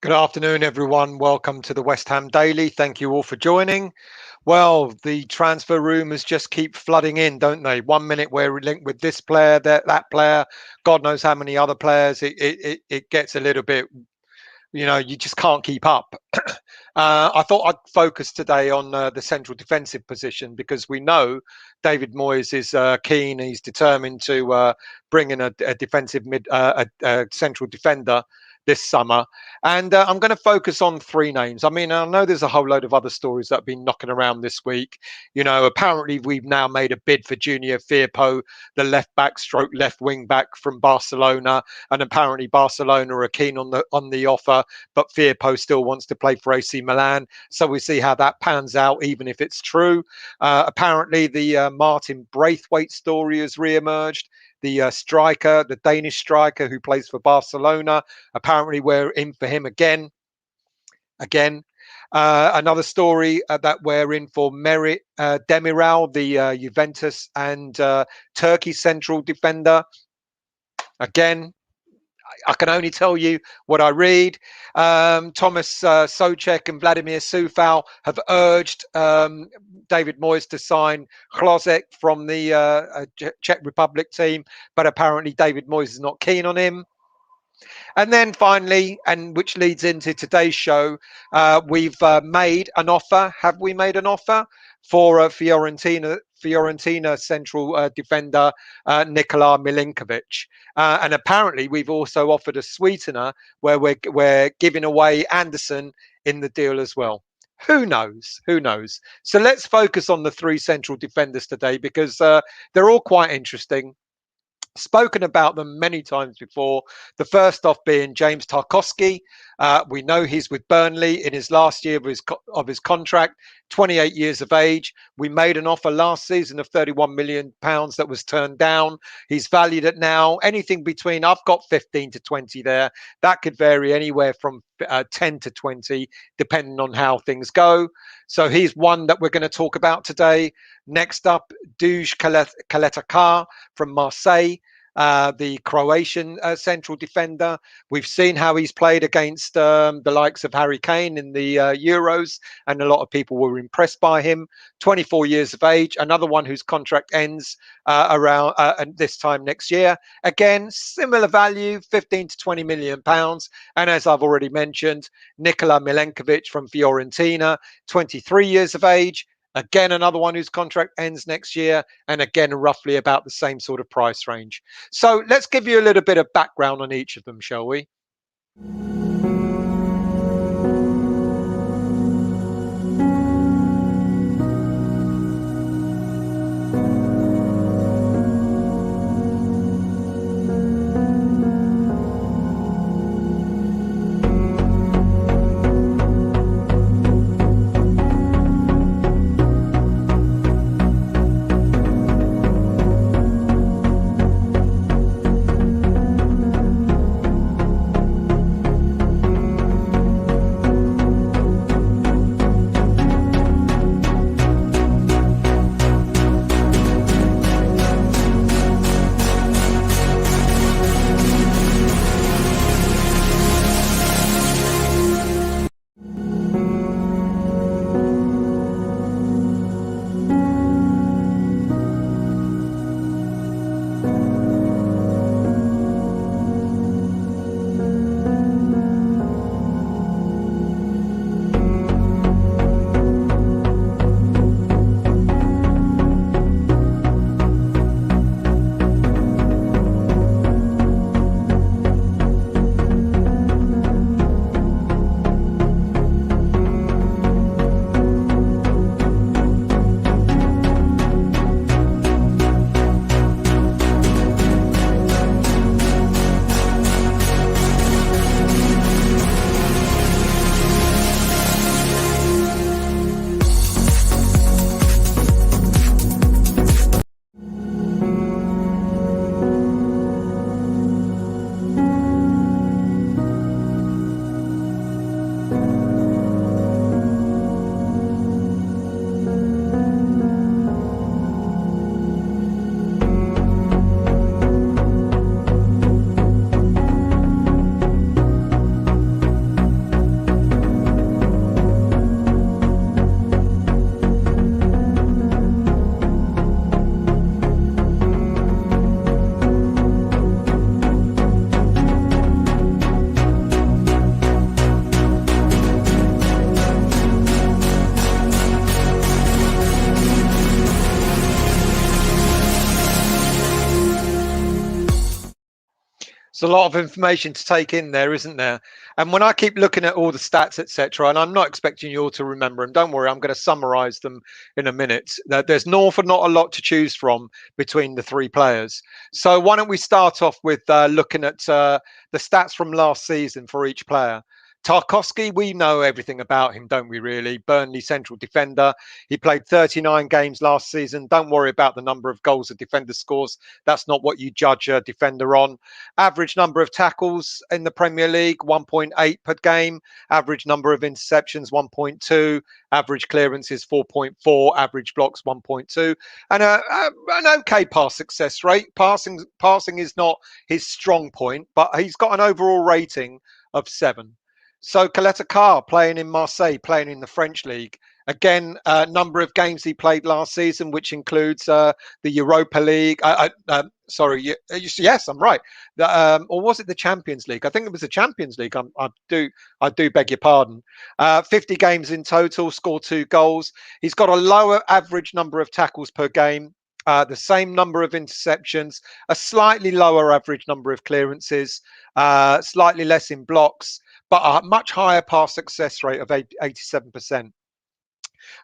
Good afternoon, everyone. Welcome to the West Ham Daily. Thank you all for joining. Well, the transfer rumours just keep flooding in, don't they? 1 minute we're linked with this player, that player, God knows how many other players. It gets a little bit, you just can't keep up. I thought I'd focus today on the central defensive position because we know David Moyes is keen. He's determined to bring in a defensive a central defender this summer. And I'm going to focus on three names. I mean, I know there's a whole load of other stories that have been knocking around this week. Apparently we've now made a bid for Junior Firpo, the left back stroke left wing back from Barcelona. And apparently Barcelona are keen on the offer, but Firpo still wants to play for AC Milan. So we see how that pans out, even if it's true. Apparently the Martin Braithwaite story has re-emerged. The striker, the Danish striker who plays for Barcelona. Apparently, we're in for him again. Another story that we're in for Merit Demiral, the Juventus and Turkey central defender. Again, I can only tell you what I read. Thomas Souček and Vladimir Soufal have urged David Moyes to sign Hlozek from the Czech Republic team, but apparently David Moyes is not keen on him. And then finally, and which leads into today's show, we've made an offer. Have we made an offer for Fiorentina central defender Nikola Milinkovic? And apparently we've also offered a sweetener where we're giving away Anderson in the deal as well. Who knows? So let's focus on the three central defenders today because they're all quite interesting. Spoken about them many times before. The first off being James Tarkowski. We know he's with Burnley in his last year of his contract, 28 years of age. We made an offer last season of £31 million that was turned down. He's valued at now anything between, I've got 15 to 20 there. That could vary anywhere from 10 to 20, depending on how things go. So he's one that we're going to talk about today. Next up, Duj Kaletakar from Marseille. The Croatian central defender. We've seen how he's played against the likes of Harry Kane in the Euros, and a lot of people were impressed by him. 24 years of age, another one whose contract ends around this time next year. Again, similar value, 15 to 20 million pounds. And as I've already mentioned, Nikola Milenkovic from Fiorentina, 23 years of age. Again, another one whose contract ends next year, and again, roughly about the same sort of price range. So let's give you a little bit of background on each of them, shall we? It's a lot of information to take in there, isn't there? And when I keep looking at all the stats, etc., and I'm not expecting you all to remember them, don't worry, I'm going to summarize them in a minute. There's not a lot to choose from between the three players. So why don't we start off with looking at the stats from last season for each player. Tarkowski, we know everything about him, don't we, really? Burnley central defender. He played 39 games last season. Don't worry about the number of goals a defender scores. That's not what you judge a defender on. Average number of tackles in the Premier League, 1.8 per game. Average number of interceptions, 1.2. Average clearances, 4.4. Average blocks, 1.2. And an okay pass success rate. Passing is not his strong point, but he's got an overall rating of 7. So Coletta Carr playing in Marseille, playing in the French league. Again, number of games he played last season, which includes the Europa League. Sorry, yes, I'm right. Or was it the Champions League? I think it was the Champions League. I do beg your pardon. 50 games in total, scored 2 goals. He's got a lower average number of tackles per game. The same number of interceptions, a slightly lower average number of clearances, slightly less in blocks, but a much higher pass success rate of 87%.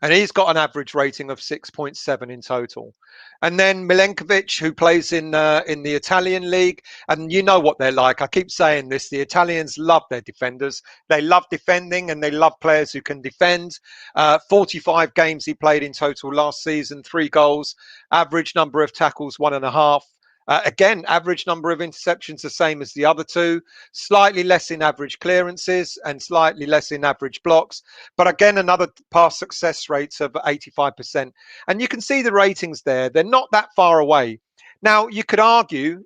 And he's got an average rating of 6.7 in total. And then Milenkovic, who plays in the Italian league, and you know what they're like. I keep saying this: the Italians love their defenders. They love defending, and they love players who can defend. 45 games he played in total last season, 3 goals, average number of tackles 1.5. Again, average number of interceptions the same as the other two, slightly less in average clearances and slightly less in average blocks. But again, another pass success rates of 85%. And you can see the ratings there. They're not that far away. Now, you could argue,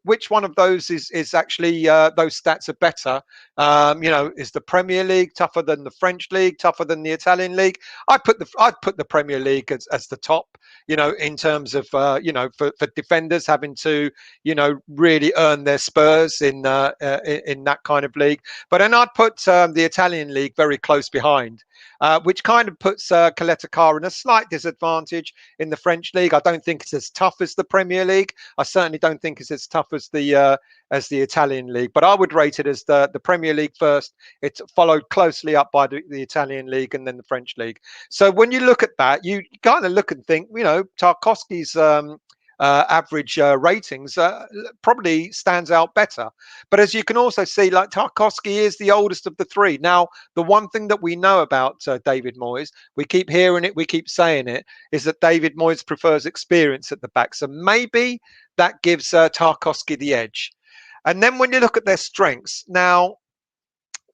which one of those is actually those stats are better. Is the Premier League tougher than the French league, tougher than the Italian league? I'd put the Premier League as the top, in terms of, for defenders having to, really earn their spurs in that kind of league. But then I'd put the Italian league very close behind. Which kind of puts Coletta Carr in a slight disadvantage in the French league. I don't think it's as tough as the Premier League. I certainly don't think it's as tough as the Italian league. But I would rate it as the Premier League first. It's followed closely up by the Italian league and then the French league. So when you look at that, you kind of look and think, Tarkowski's average ratings probably stands out better. But as you can also see, like, Tarkowski is the oldest of the three. Now, the one thing that we know about David Moyes, we keep hearing it, we keep saying it, is that David Moyes prefers experience at the back. So maybe that gives Tarkowski the edge. And then when you look at their strengths, now,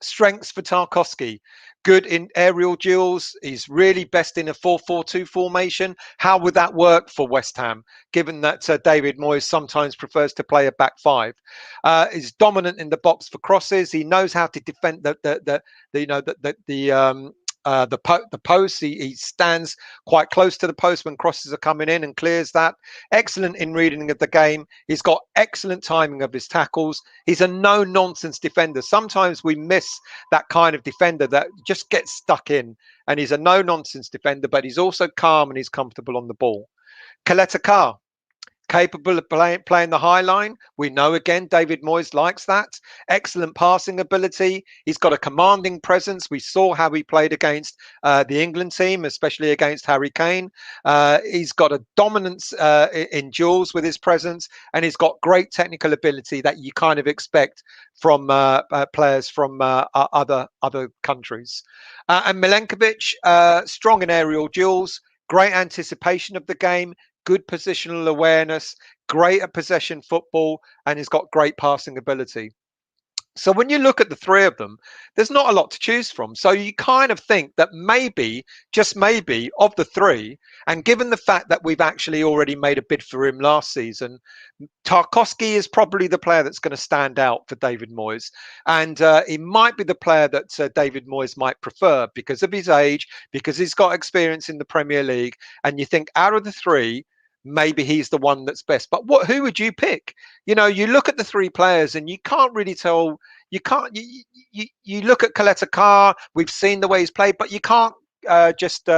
strengths for Tarkowski: good in aerial duels. He's really best in a 4-4-2 formation. How would that work for West Ham, given that David Moyes sometimes prefers to play a back 5? He's dominant in the box for crosses. He knows how to defend the post. He stands quite close to the post when crosses are coming in and clears that. Excellent in reading of the game. He's got excellent timing of his tackles. He's a no-nonsense defender. Sometimes we miss that kind of defender that just gets stuck in, and he's a no-nonsense defender, but he's also calm and he's comfortable on the ball. Coletta Carr, capable of playing the high line. We know, again, David Moyes likes that. Excellent passing ability. He's got a commanding presence. We saw how he played against the England team, especially against Harry Kane. He's got a dominance in duels with his presence, and he's got great technical ability that you kind of expect from players from other countries. And Milenkovic, strong in aerial duels, great anticipation of the game, good positional awareness, great at possession football, and he's got great passing ability. So when you look at the three of them, there's not a lot to choose from. So you kind of think that maybe, just maybe, of the three, and given the fact that we've actually already made a bid for him last season, Tarkowski is probably the player that's going to stand out for David Moyes. And he might be the player that David Moyes might prefer because of his age, because he's got experience in the Premier League. And you think, out of the three, maybe he's the one that's best. But who would you pick? You look at the three players and you can't really tell. You look at Coletta Carr. We've seen the way he's played, but you can't just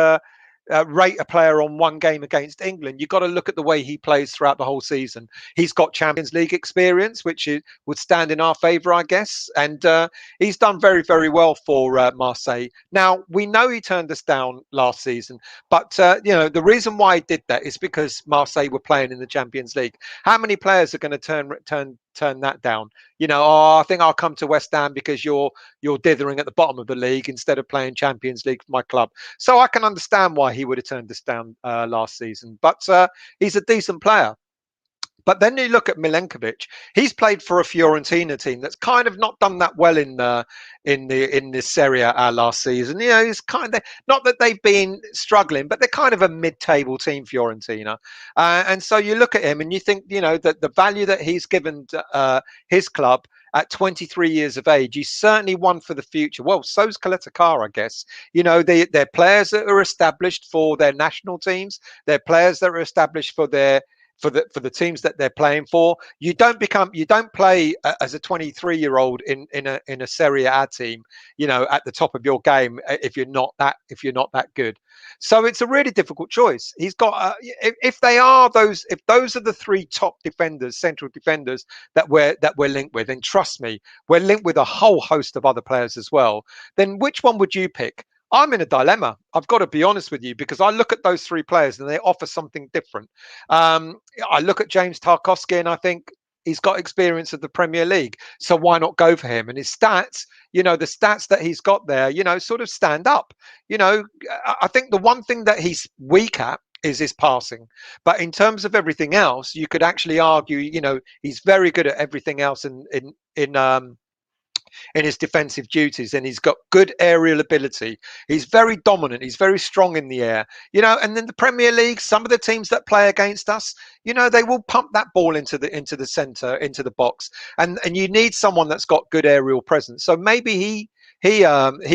rate a player on one game against England. You've got to look at the way he plays throughout the whole season. He's got Champions League experience, which would stand in our favour, I guess. And he's done very, very well for Marseille. Now, we know he turned us down last season, but the reason why he did that is because Marseille were playing in the Champions League. How many players are going to turn that down? I think I'll come to West Ham because you're dithering at the bottom of the league instead of playing Champions League for my club. So I can understand why he would have turned us down last season. But he's a decent player. But then you look at Milenkovic. He's played for a Fiorentina team that's kind of not done that well in the Serie A last season. It's kind of not that they've been struggling, but they're kind of a mid-table team, Fiorentina. And so you look at him and you think, that the value that he's given his club at 23 years of age, he's certainly one for the future. Well, so's Coletta Carr, I guess. They're players that are established for their national teams. They're players that are established for the teams that they're playing for. You don't play as a 23-year-old in a Serie A team, at the top of your game if you're not that good. So it's a really difficult choice. He's got if those are the three top defenders, central defenders that we're linked with, and trust me, we're linked with a whole host of other players as well. Then which one would you pick? I'm in a dilemma. I've got to be honest with you, because I look at those three players and they offer something different. I look at James Tarkowski and I think he's got experience of the Premier League, so why not go for him? And his stats, the stats that he's got there, sort of stand up. I think the one thing that he's weak at is his passing, but in terms of everything else, you could actually argue, he's very good at everything else in his defensive duties, and he's got good aerial ability. He's very dominant. He's very strong in the air. And then the Premier League, some of the teams that play against us, they will pump that ball into the center, into the box, and you need someone that's got good aerial presence. So maybe he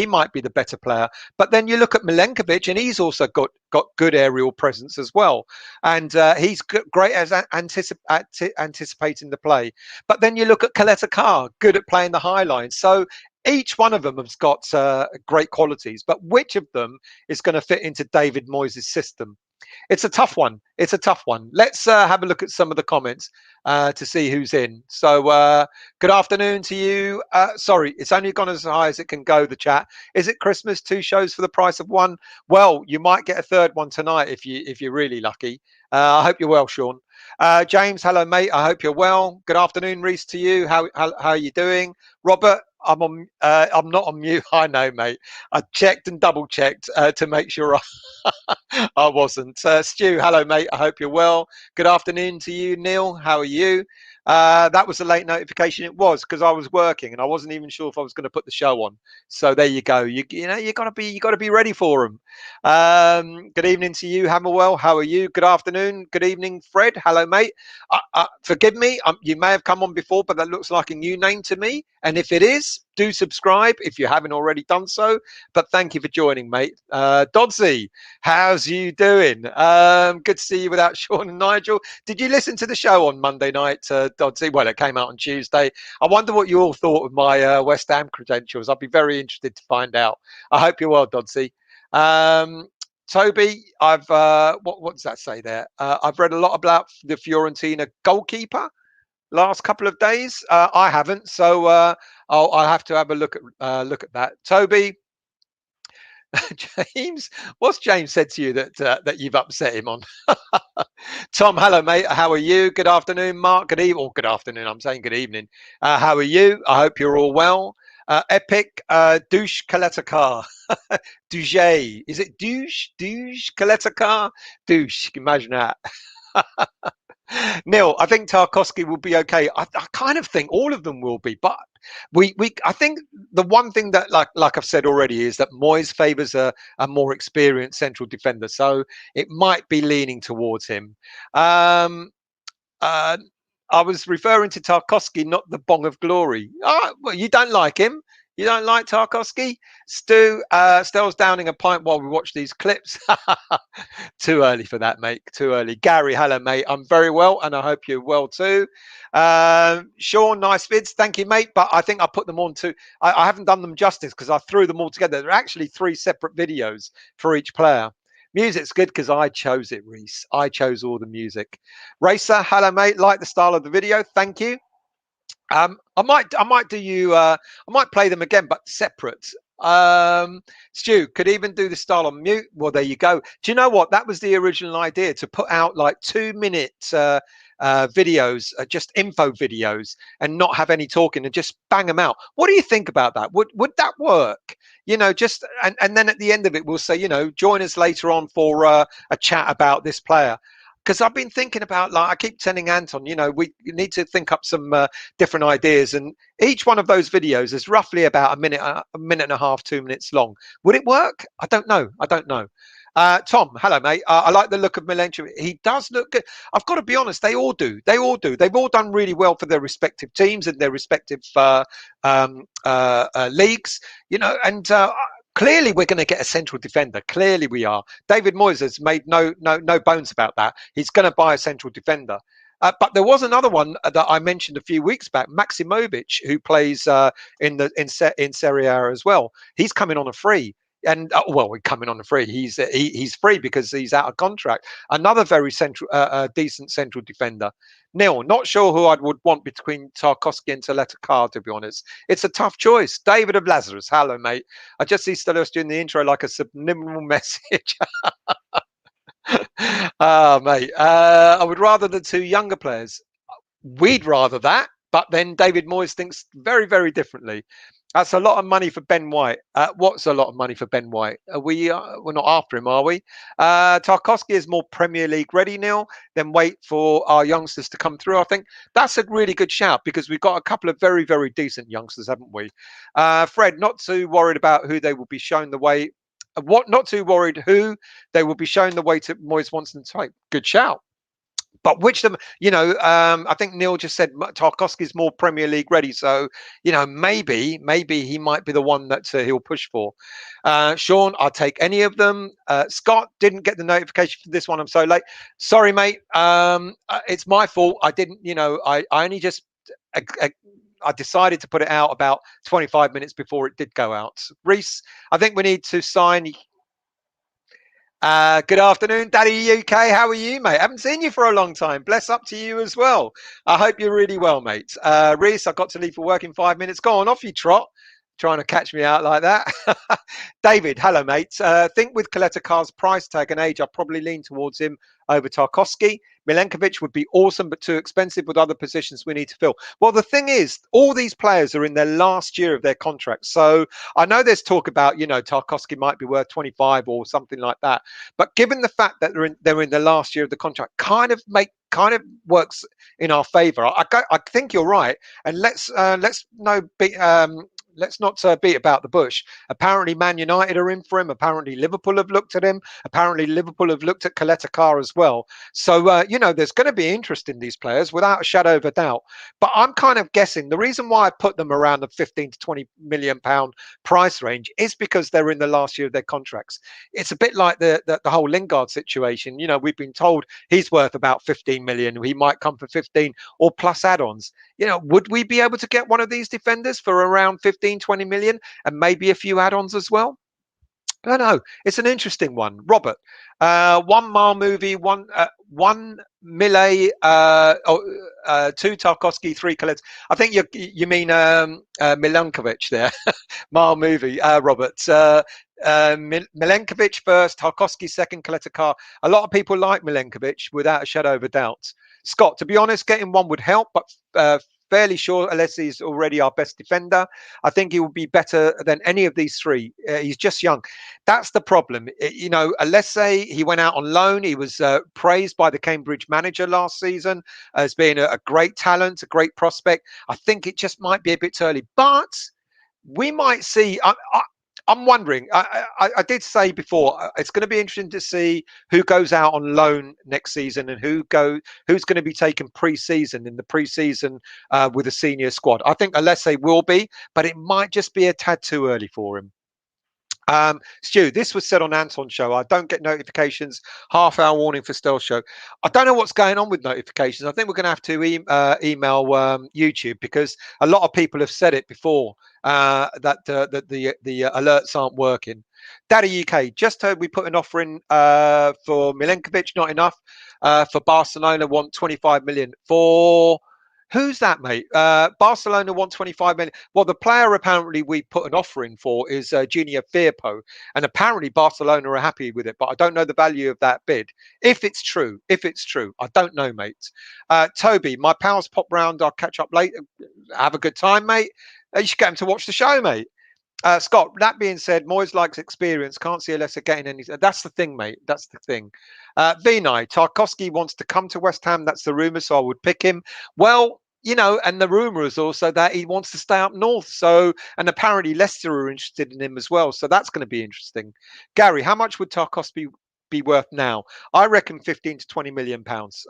might be the better player. But then you look at Milenkovic, and he's also got good aerial presence as well, and he's great as anticipating the play. But then you look at Coletta Carr, good at playing the high line. So each one of them has got great qualities, but which of them is going to fit into David Moyes' system? It's a tough one. Let's have a look at some of the comments to see who's in. So good afternoon to you. Sorry, it's only gone as high as it can go, the chat. Is it Christmas? 2 shows for the price of one? Well, you might get a third one tonight if you're really lucky. I hope you're well, Sean. James, hello, mate. I hope you're well. Good afternoon, Reese, to you. How are you doing? Robert, I'm not on mute. I know, mate. I checked and double checked to make sure I wasn't. Stu, hello, mate. I hope you're well. Good afternoon to you, Neil. How are you? That was a late notification. It was because I was working and I wasn't even sure if I was going to put the show on. So there you go. You gotta be ready for them. Good evening to you, Hammerwell. How are you? Good afternoon. Good evening, Fred. Hello, mate. Forgive me. You may have come on before, but that looks like a new name to me. And if it is, do subscribe if you haven't already done so. But thank you for joining, mate. Dodsey, how's you doing? Good to see you without Sean and Nigel. Did you listen to the show on Monday night, Dodsey? Well, it came out on Tuesday. I wonder what you all thought of my West Ham credentials. I'd be very interested to find out. I hope you're well, Dodsey. Toby, I've what does that say there? I've read a lot about the Fiorentina goalkeeper last couple of days. I haven't, so I'll have to have a look at that. Toby, James, what's James said to you that you've upset him on? Tom, hello, mate. How are you? Good afternoon, Mark. Good evening, or good afternoon. I'm saying good evening. How are you? I hope you're all well. Epic, douche Coletta Carr. Douche. Is it douche? Douche Coletta Carr? Douche. Imagine that. Neil, I think Tarkowski will be okay. I kind of think all of them will be, but I think the one thing that, like I've said already, is that Moyes favours a more experienced central defender, so it might be leaning towards him. I was referring to Tarkowski, not the Bong of Glory. Well, you don't like him. You don't like Tarkowski? Stu, Stell's downing a pint while we watch these clips. Too early for that, mate. Too early. Gary, hello, mate. I'm very well, and I hope you're well too. Sean, nice vids. Thank you, mate. But I think I put them on to... I haven't done them justice because I threw them all together. They're actually 3 separate videos for each player. Music's good because I chose it, Reese. I chose all the music. Racer, hello, mate. Like the style of the video. Thank you. I might do you. I might play them again, but separate. Stu could even do the style on mute. Well, there you go. Do you know what? That was the original idea, to put out like 2 minute videos, just info videos, and not have any talking and just bang them out. What do you think about that? Would that work? Just and then at the end of it, we'll say, join us later on for a chat about this player. Because I've been thinking about, like, I keep telling Anton, we need to think up some different ideas, and each one of those videos is roughly about a minute and a half, 2 minutes long. Would it work? I don't know. Tom, hello, mate. I like the look of Milenkovic. He does look good. I've got to be honest. They all do. They all do. They've all done really well for their respective teams and their respective leagues. And clearly we're going to get a central defender. Clearly we are. David Moyes has made no bones about that. He's going to buy a central defender. But there was another one that I mentioned a few weeks back, Maximovic, who plays in Serie A as well. He's coming on a free. And we're coming on a free. He's free because he's out of contract. Another very decent central defender. Neil, not sure who I would want between Tarkowski and Taletakar, to be honest. It's a tough choice. David of Lazarus, hello, mate. I just see Stelos doing the intro like a subliminal message. Mate, I would rather the two younger players. We'd rather that, but then David Moyes thinks very, very differently. That's a lot of money for Ben White. What's a lot of money for Ben White? We're not after him, are we? Tarkowski is more Premier League ready, Neil. Then wait for our youngsters to come through. I think that's a really good shout, because we've got a couple of very, very decent youngsters, haven't we? Fred, not too worried about who they will be shown the way. Not too worried who they will be shown the way to Moyes wants them to take. Good shout. But which them, I think Neil just said Tarkowski's more Premier League ready, so maybe he might be the one that he'll push for. Sean, I'll take any of them. Scott didn't get the notification for this one. I'm so late. Sorry, mate. It's my fault. I didn't. I only just. I decided to put it out about 25 minutes before it did go out. Reese, I think we need to sign. Good afternoon, Daddy UK. How are you, mate? I haven't seen you for a long time. Bless up to you as well. I hope you're really well, mate. Reese, I've got to leave for work in 5 minutes. Go on, off you trot. Trying to catch me out like that. David, hello, mate. Think with Kaletakar's price tag and age, I'd probably lean towards him over Tarkowski. Milenkovic would be awesome, but too expensive with other positions we need to fill. Well, the thing is, all these players are in their last year of their contract. So I know there's talk about, Tarkowski might be worth 25 or something like that. But given the fact that they're in the last year of the contract, kind of works in our favour. I think you're right. And let's not beat about the bush. Apparently, Man United are in for him. Apparently, Liverpool have looked at him. Apparently, Liverpool have looked at Kaletacar as well. So, there's going to be interest in these players without a shadow of a doubt. But I'm kind of guessing the reason why I put them around the 15 to 20 million pound price range is because they're in the last year of their contracts. It's a bit like the whole Lingard situation. We've been told he's worth about 15 million. He might come for 15 or plus add-ons. Would we be able to get one of these defenders for around 15, 20 million and maybe a few add-ons as well? I don't know. It's an interesting one. Robert, 1 mile movie, one Millet, 2 Tarkowski, 3 Khaled. I think you mean Milenkovic there. Mile movie, Robert. Milenkovic first, Tarkowski second, Kaletacar. A lot of people like Milenkovic without a shadow of a doubt. Scott, to be honest, getting one would help, but fairly sure Alessi is already our best defender. I think he will be better than any of these three. He's just young. That's the problem. Alessi, he went out on loan. He was praised by the Cambridge manager last season as being a great talent, a great prospect. I think it just might be a bit early, but we might see. I'm wondering. I did say before, it's going to be interesting to see who goes out on loan next season and who's going to be taken pre-season in the pre-season with a senior squad. I think Alessi will be, but it might just be a tad too early for him. Stu, this was said on Anton's show. I don't get notifications. Half-hour warning for Stealth Show. I don't know what's going on with notifications. I think we're going to have to email YouTube, because a lot of people have said it before, that the alerts aren't working. Daddy UK just heard we put an offer in for Milenkovic. Not enough for Barcelona. Want 25 million for. Who's that, mate? Barcelona want 25 million. Well, the player apparently we put an offer in for is Junior Firpo, and apparently Barcelona are happy with it. But I don't know the value of that bid. If it's true, I don't know, mate. Toby, my pals pop round. I'll catch up later. Have a good time, mate. You should get him to watch the show, mate. Scott, that being said, Moyes likes experience. Can't see Alessa getting any. That's the thing, mate. That's the thing. Vinay, Tarkowski wants to come to West Ham. That's the rumour, so I would pick him. Well, and the rumour is also that he wants to stay up north. So, and apparently Leicester are interested in him as well. So that's going to be interesting. Gary, how much would Tarkowski be worth now? I reckon 15 to 20 million pounds.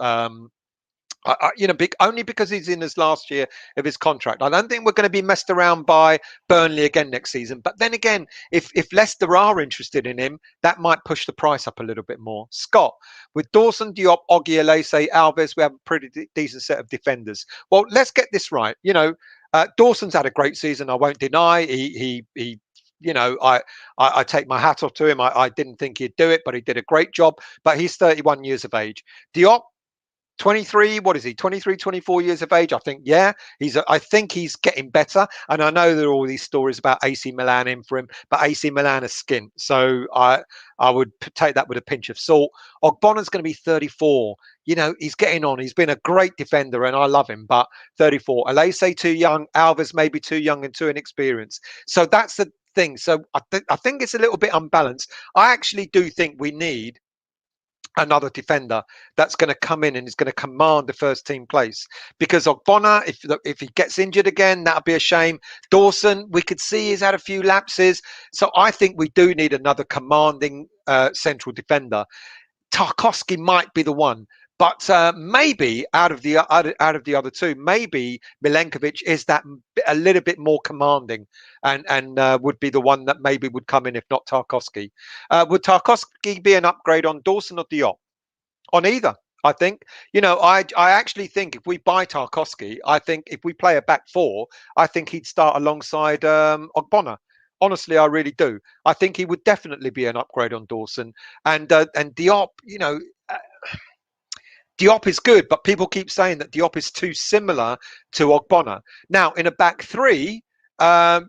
Only because he's in his last year of his contract. I don't think we're going to be messed around by Burnley again next season. But then again, if Leicester are interested in him, that might push the price up a little bit more. Scott, with Dawson, Diop, Oggy, Alese, Alves, we have a pretty decent set of defenders. Well, let's get this right. Dawson's had a great season. I won't deny. He I take my hat off to him. I didn't think he'd do it, but he did a great job. But he's 31 years of age. Diop, 23, what is he, 23, 24 years of age? I think, yeah, I think he's getting better. And I know there are all these stories about AC Milan in for him, but AC Milan is skint. So I would take that with a pinch of salt. Ogbonna's going to be 34. He's getting on. He's been a great defender and I love him, but 34. Alese too young. Alves maybe too young and too inexperienced. So that's the thing. So I think it's a little bit unbalanced. I actually do think we need another defender that's going to come in and is going to command the first team place, because Ogbonna, if he gets injured again, that'll be a shame. Dawson, we could see he's had a few lapses, so I think we do need another commanding central defender. Tarkowski might be the one, but maybe out of the other two, maybe Milenkovic is that a little bit more commanding, and would be the one that maybe would come in if not Tarkowski. Would Tarkowski be an upgrade on Dawson or Diop? On either, I think. I actually think if we buy Tarkowski, I think if we play a back four, I think he'd start alongside Ogbonna. Honestly, I really do. I think he would definitely be an upgrade on Dawson, and Diop. Diop is good, but people keep saying that Diop is too similar to Ogbonna. Now, in a back three,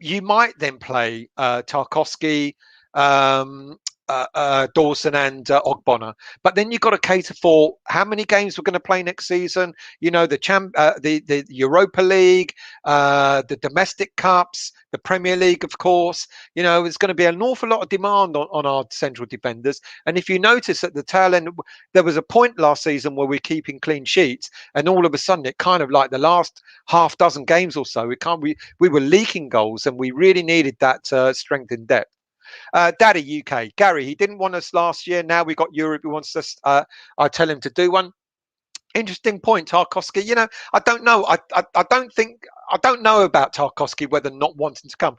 you might then play Tarkowski, Dawson, and Ogbonna. But then you've got to cater for how many games we're going to play next season. The Europa League, the domestic cups, the Premier League, of course. There's going to be an awful lot of demand on our central defenders. And if you notice at the tail end, there was a point last season where we're keeping clean sheets, and all of a sudden it kind of like the last half dozen games or so, we were leaking goals, and we really needed that strength in depth. Daddy UK, Gary, he didn't want us last year. Now we got Europe. He wants us. I tell him to do one. Interesting point, Tarkowski. I don't know. I don't know about Tarkowski whether not wanting to come.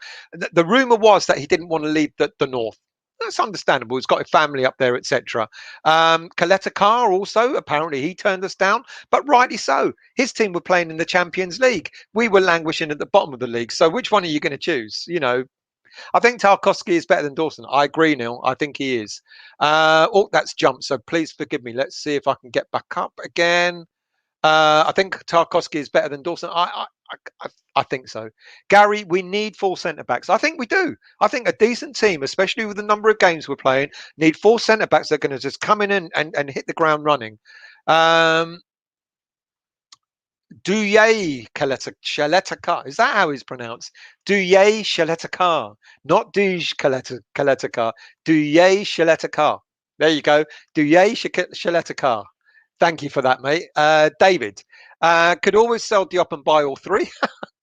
The rumor was that he didn't want to leave the north. That's understandable. He's got a family up there, etc. Kaleta Carr also, apparently he turned us down, but rightly so. His team were playing in the Champions League. We were languishing at the bottom of the league. So which one are you going to choose? I think Tarkowski is better than Dawson. I agree, Neil. I think he is. That's jumped, so please forgive me. Let's see if I can get back up again. I think Tarkowski is better than Dawson. I think so. Gary, we need four centre-backs. I think we do. I think a decent team, especially with the number of games we're playing, need four centre-backs that are going to just come in and hit the ground running. Duye Shaletakar. Is that how he's pronounced? Duye Shaletakar. Not Duj Kaletakar. Duye Shaletakar. There you go. Duye Shaletakar. Thank you for that, mate. David. Could always sell Diop and buy all three.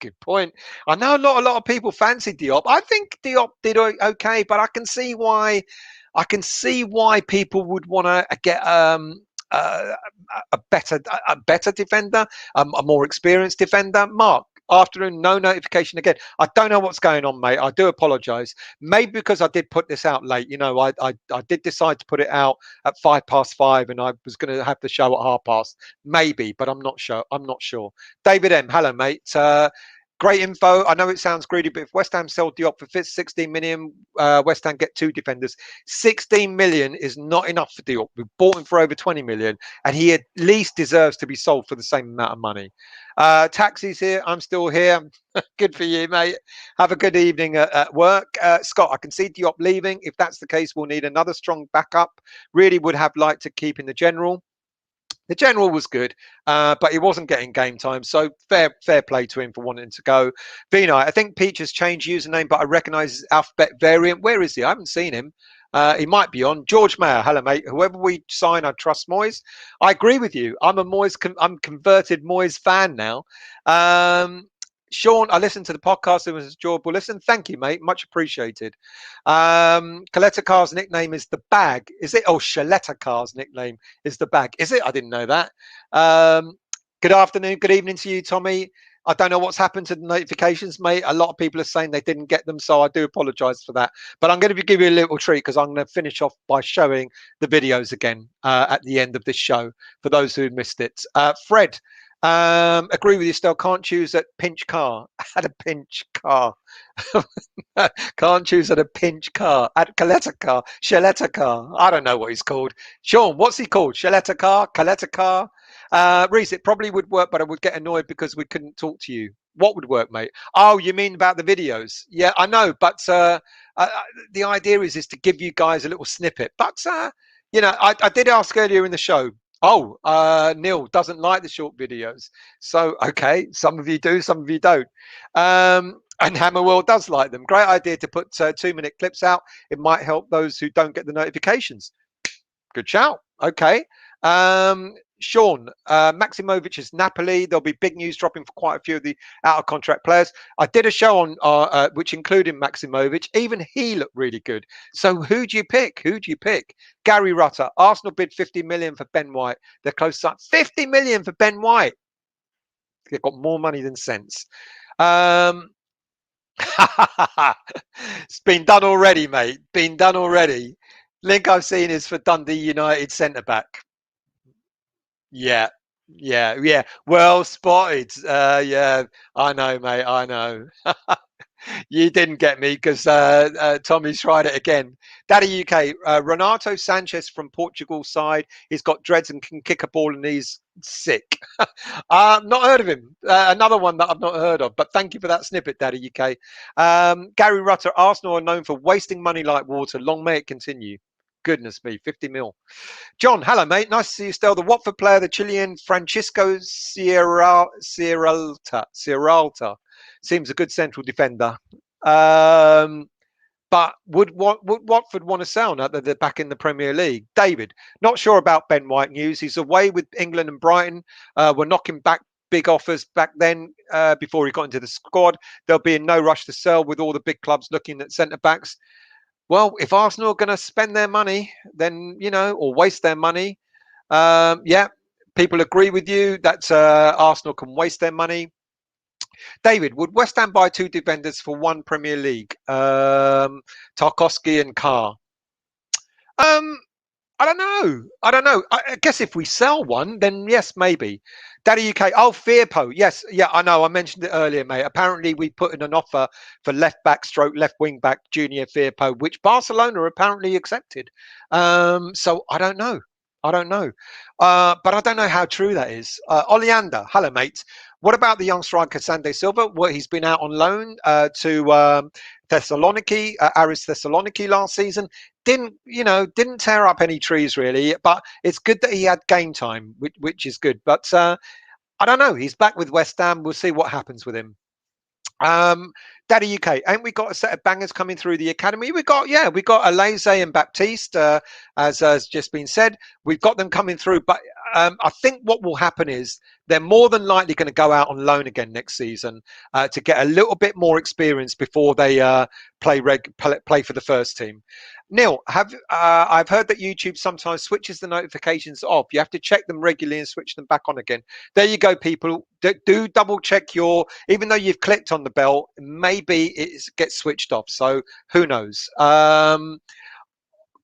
Good point. I know a lot of people fancy Diop. I think Diop did okay, but I can see why people would want to get a better defender, a more experienced defender. Mark, afternoon, no notification again. I don't know what's going on, mate. I do apologise. Maybe because I did put this out late. You know, I did decide to put it out at 5 past 5, and I was going to have the show at 30 past. Maybe, but I'm not sure. I'm not sure. David M, hello, mate. Great info. I know it sounds greedy, but if West Ham sold Diop for 16 million, West Ham get 2 defenders. 16 million is not enough for Diop. We bought him for over 20 million, and he at least deserves to be sold for the same amount of money. Taxi's here. I'm still here. Good for you, mate. Have a good evening at work. Scott, I can see Diop leaving. If that's the case, we'll need another strong backup. Really would have liked to keep in the general. The general was good, but he wasn't getting game time. So fair play to him for wanting to go. Vina, I think Peach has changed username, but I recognise his alphabet variant. Where is he? I haven't seen him. He might be on. George Mayer, hello, mate. Whoever we sign, I trust Moyes. I agree with you. I'm a Moyes. I'm converted Moyes fan now. Sean, I listened to the podcast. It was enjoyable. Listen, thank you, mate. Much appreciated. Coletta Carr's nickname is the bag. Is it? Oh, Shaletta Carr's nickname is the bag. Is it? I didn't know that. Good afternoon. Good evening to you, Tommy. I don't know what's happened to the notifications, mate. A lot of people are saying they didn't get them, so I do apologise for that. But I'm going to give you a little treat because I'm going to finish off by showing the videos again at the end of this show for those who missed it. Fred, agree with you, still can't choose at pinch car. At a pinch car. Can't choose at a pinch car. At Coletta car. Shaletta car. I don't know what he's called. Sean, what's he called? Shaletta car? Coletta car? Reese, it probably would work, but I would get annoyed because we couldn't talk to you. What would work, mate? Oh, you mean about the videos? Yeah, I know, but the idea is to give you guys a little snippet. But I did ask earlier in the show. Oh, Neil doesn't like the short videos. So, okay, some of you do, some of you don't. And Hammerwell does like them. Great idea to put 2-minute clips out. It might help those who don't get the notifications. Good shout. Okay. Sean, Maximovic is Napoli. There'll be big news dropping for quite a few of the out-of-contract players. I did a show on which included Maximovic. Even he looked really good. So who do you pick? Who do you pick? Gary Rutter. Arsenal bid 50 million for Ben White. They're close to 50 million for Ben White. They've got more money than sense. It's been done already, mate. Been done already. Link I've seen is for Dundee United centre-back. Yeah. Well spotted. Yeah, I know, mate. I know. You didn't get me because Tommy's tried it again. Daddy UK, Renato Sanchez from Portugal side. He's got dreads and can kick a ball and he's sick. Not heard of him. Another one that I've not heard of. But thank you for that snippet, Daddy UK. Gary Rutter, Arsenal are known for wasting money like water. Long may it continue. Goodness me, 50 mil. John, hello, mate. Nice to see you still. The Watford player, the Chilean Francisco Sierralta. Seems a good central defender. But would Watford want to sell now that they're back in the Premier League? David, not sure about Ben White news. He's away with England and Brighton. We're knocking back big offers back then before he got into the squad. There'll be no rush to sell with all the big clubs looking at centre-backs. Well, if Arsenal are going to spend their money, then, or waste their money, yeah, people agree with you that Arsenal can waste their money. David, would West Ham buy 2 defenders for 1 Premier League? Tarkowski and Carr. I don't know. I guess if we sell one, then yes, maybe. Daddy UK. Oh, Firpo. Yes. Yeah, I know. I mentioned it earlier, mate. Apparently, we put in an offer for left back stroke left wing back Junior Firpo, which Barcelona apparently accepted. So I don't know. But I don't know how true that is. Oleander. Hello, mate. What about the young striker Sande Silva? Well, he's been out on loan to Thessaloniki, Aris Thessaloniki last season. Didn't tear up any trees really, but it's good that he had game time, which is good. But I don't know. He's back with West Ham. We'll see what happens with him. Daddy UK, ain't we got a set of bangers coming through the academy? We got Alaze and Baptiste, as has just been said. We've got them coming through, but I think what will happen is they're more than likely going to go out on loan again next season to get a little bit more experience before they play for the first team. Neil, I've heard that YouTube sometimes switches the notifications off. You have to check them regularly and switch them back on again. There you go, people. Do double check even though you've clicked on the bell, maybe it gets switched off. So who knows?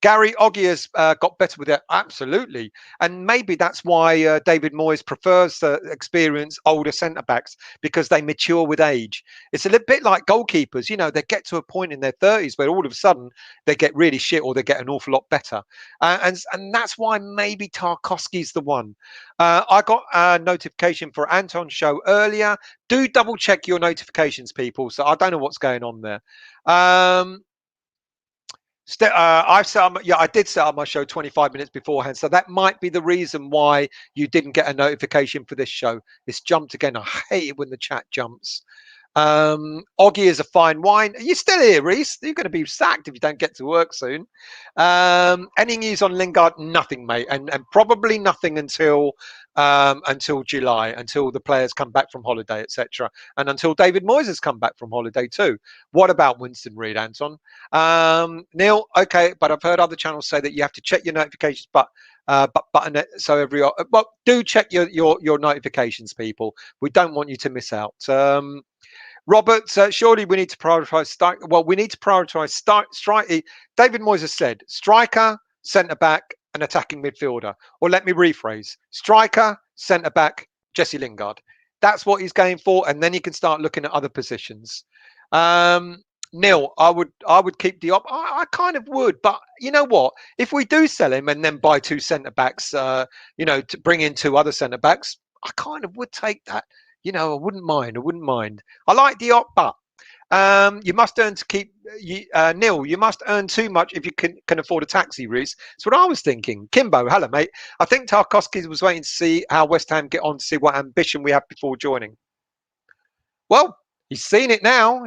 Gary Oggy has got better with it, absolutely, and maybe that's why David Moyes prefers experienced older centre backs, because they mature with age. It's a little bit like goalkeepers, they get to a point in their 30s where all of a sudden they get really shit or they get an awful lot better, and that's why maybe Tarkowski's the one. I got a notification for Anton's show earlier. Do double check your notifications, people. So I don't know what's going on there. I did set up my show 25 minutes beforehand, so that might be the reason why you didn't get a notification for this show. It's jumped again. I hate it when the chat jumps. Oggy is a fine wine. Are you still here, Reese? You're going to be sacked if you don't get to work soon. Any news on Lingard? Nothing, mate, and probably nothing until July, until the players come back from holiday, etc., and until David Moyes has come back from holiday too. What about Winston Reid, Anton? Neil, okay, but I've heard other channels say that you have to check your notifications, button it so do check your notifications, people. We don't want you to miss out. Robert, surely we need to prioritise. We need to prioritise strike. David Moyes has said striker, centre back, and attacking midfielder. Or let me rephrase: striker, centre back, Jesse Lingard. That's what he's going for, and then you can start looking at other positions. Neil, I would keep Diop. I kind of would, but you know what? If we do sell him and then buy two centre backs, to bring in two other centre backs, I kind of would take that. I wouldn't mind. I like Diop, but you must earn to keep Neil. You must earn too much if you can afford a taxi, Reese. That's what I was thinking. Kimbo, hello, mate. I think Tarkowski was waiting to see how West Ham get on, to see what ambition we have before joining. Well, he's seen it now.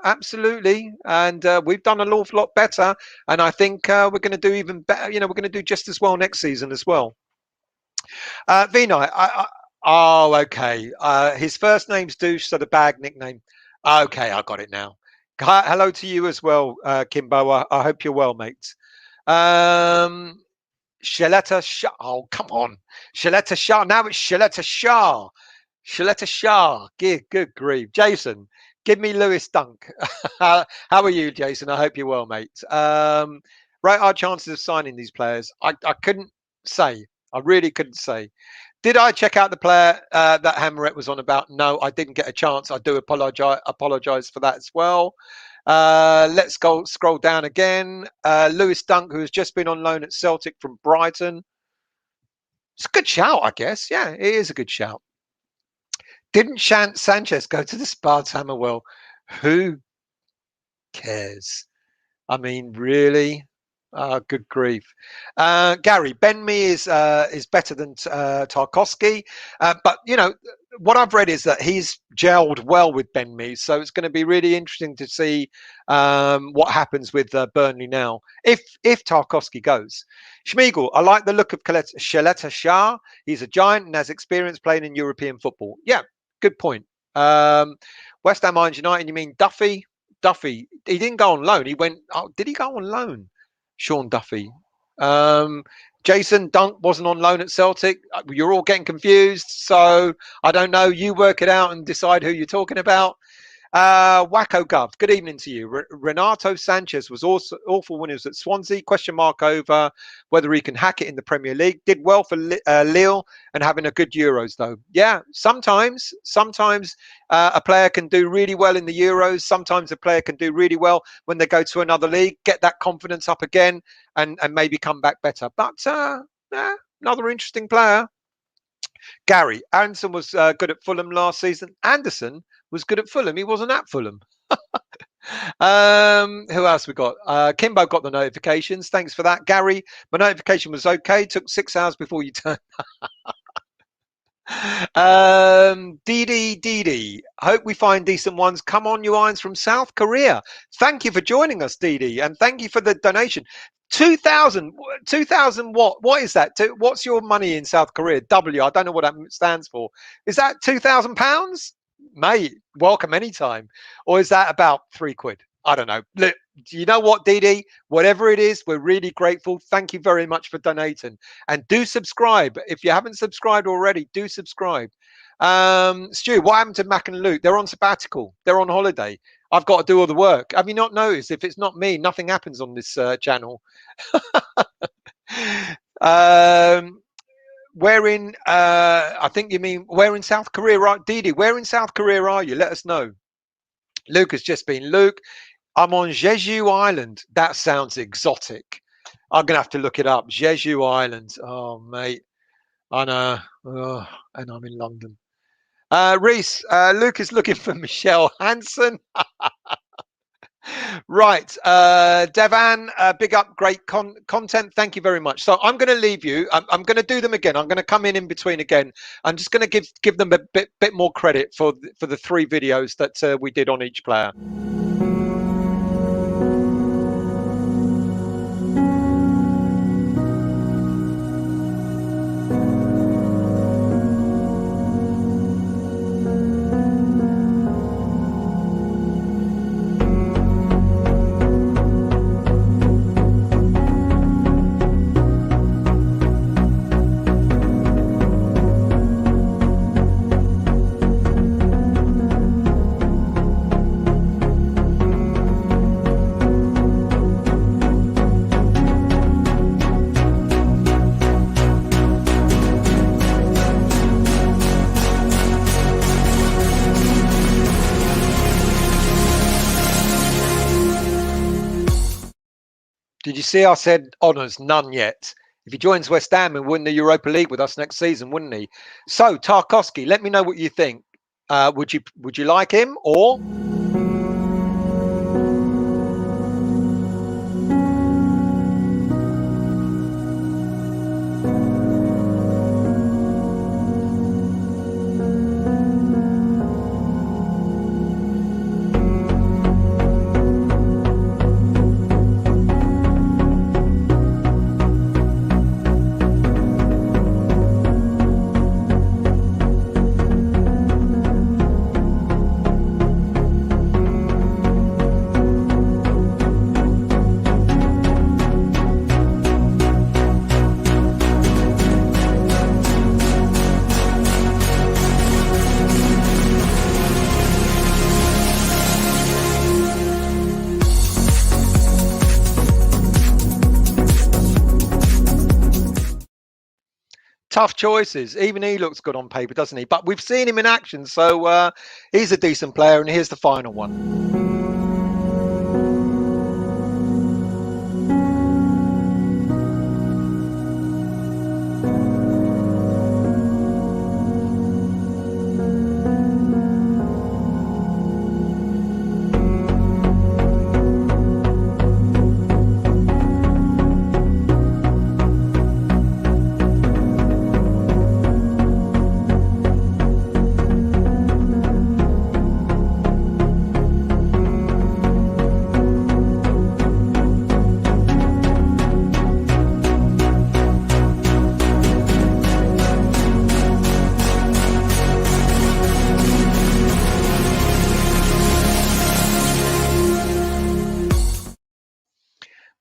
Absolutely. And we've done an awful lot better. And I think we're going to do even better. We're going to do just as well next season as well. Vinay, oh, okay. His first name's Douche, so the bag nickname. Okay, I got it now. Hello to you as well, Kimbo. I hope you're well, mate. Shaletta Shah. Oh, come on. Shaletta Shah. Now it's Shaletta Shah. Shaletta Shah. Good grief. Jason, give me Lewis Dunk. How are you, Jason? I hope you're well, mate. Right, our chances of signing these players. I couldn't say. I really couldn't say. Did I check out the player that Hammerett was on about? No, I didn't get a chance. I do apologize for that as well. Let's go scroll down again. Lewis Dunk, who has just been on loan at Celtic from Brighton. It's a good shout, I guess. Yeah, it is a good shout. Didn't Sanchez go to the Spurs Hammerwell? Who cares? I mean, really? Good grief. Gary, Ben Mee is better than Tarkowski. But, what I've read is that he's gelled well with Ben Mee. So it's going to be really interesting to see what happens with Burnley now, if Tarkowski goes. Schmiegel, I like the look of Shaletta Shah. He's a giant and has experience playing in European football. Yeah, good point. West Ham United, you mean Duffy? Duffy, he didn't go on loan. He went, did he go on loan? Sean Duffy. Jason Dunk wasn't on loan at Celtic. You're all getting confused, so I don't know. You work it out and decide who you're talking about. Wacko Gov, good evening to you. Renato Sanchez was also awful when he was at Swansea. Question mark over whether he can hack it in the Premier League. Did well for Lille and having a good Euros though. Yeah, sometimes a player can do really well in the Euros. Sometimes a player can do really well when they go to another league, get that confidence up again, and maybe come back better. But another interesting player. Gary Anderson was good at Fulham last season. Anderson was good at Fulham. He wasn't at Fulham. Who else we got? Kimbo got the notifications. Thanks for that, Gary. My notification was okay. Took 6 hours before you turned. Dee. Hope we find decent ones. Come on, you irons from South Korea. Thank you for joining us, Dee, and thank you for the donation. 2,000, 2,000 what is that? What's your money in South Korea? W, I don't know what that stands for. Is that £2,000? Mate, welcome anytime. Or is that about £3? I don't know. Look, you know what, Dee? Whatever it is, we're really grateful. Thank you very much for donating. And do subscribe. If you haven't subscribed already, do subscribe. Stu, what happened to Mac and Luke? They're on sabbatical. They're on holiday. I've got to do all the work. Have you not noticed? If it's not me, nothing happens on this channel. um, where in? I think you mean where in South Korea, right, Didi? Where in South Korea are you? Let us know. Luke has just been. Luke, I'm on Jeju Island. That sounds exotic. I'm gonna have to look it up. Jeju Island. Oh, mate. I know. Oh, and I'm in London. Reese, Luke is looking for Michelle Hansen. Right, Devan, big up, great content. Thank you very much. So I'm going to leave you. I'm going to do them again. I'm going to come in between again. I'm just going to give them a bit more credit for the 3 videos that we did on each player. Did you see I said honours? None yet. If he joins West Ham and win the Europa League with us next season, wouldn't he? So Tarkowski, let me know what you think. Would you like him or? Tough choices. Even he looks good on paper, doesn't he? But we've seen him in action, so he's a decent player. And here's the final one.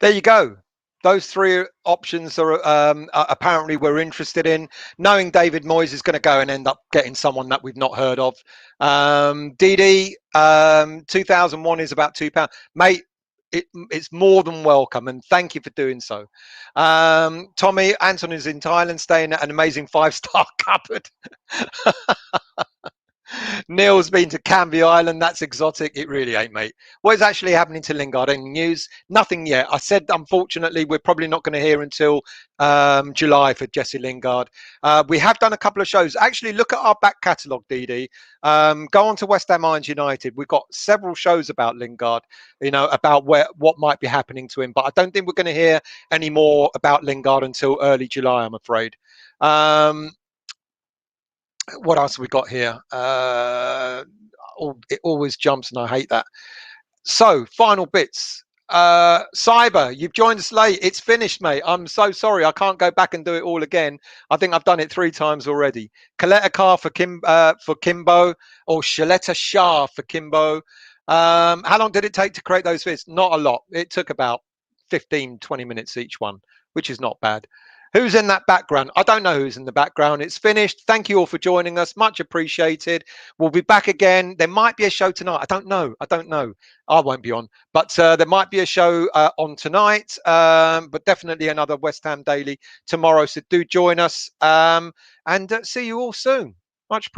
There you go. Those 3 options are apparently we're interested in. Knowing David Moyes is going to go and end up getting someone that we've not heard of. DD 2001 is about £2, mate. It's more than welcome, and thank you for doing so. Tommy, Anton is in Thailand, staying at an amazing 5-star cupboard. Neil's been to Canvey Island. That's exotic. It really ain't, mate. What is actually happening to Lingard? Any news? Nothing yet. I said, unfortunately, we're probably not going to hear until July for Jesse Lingard. We have done a couple of shows. Actually, look at our back catalogue, DD. Go on to West Ham Irons United. We've got several shows about Lingard, about what might be happening to him. But I don't think we're going to hear any more about Lingard until early July, I'm afraid. What else have we got here? It always jumps and I hate that. So final bits. Cyber, you've joined us late. It's finished, mate. I'm so sorry. I can't go back and do it all again. I think I've done it 3 times already. Coletta Car for Kimbo, or Shaletta Shah for Kimbo. How long did it take to create those vids? Not a lot. It took about 15, 20 minutes each one, which is not bad. Who's in that background? I don't know who's in the background. It's finished. Thank you all for joining us. Much appreciated. We'll be back again. There might be a show tonight. I don't know. I don't know. I won't be on, but there might be a show on tonight. But definitely another West Ham Daily tomorrow. So do join us, and see you all soon. Much appreciated.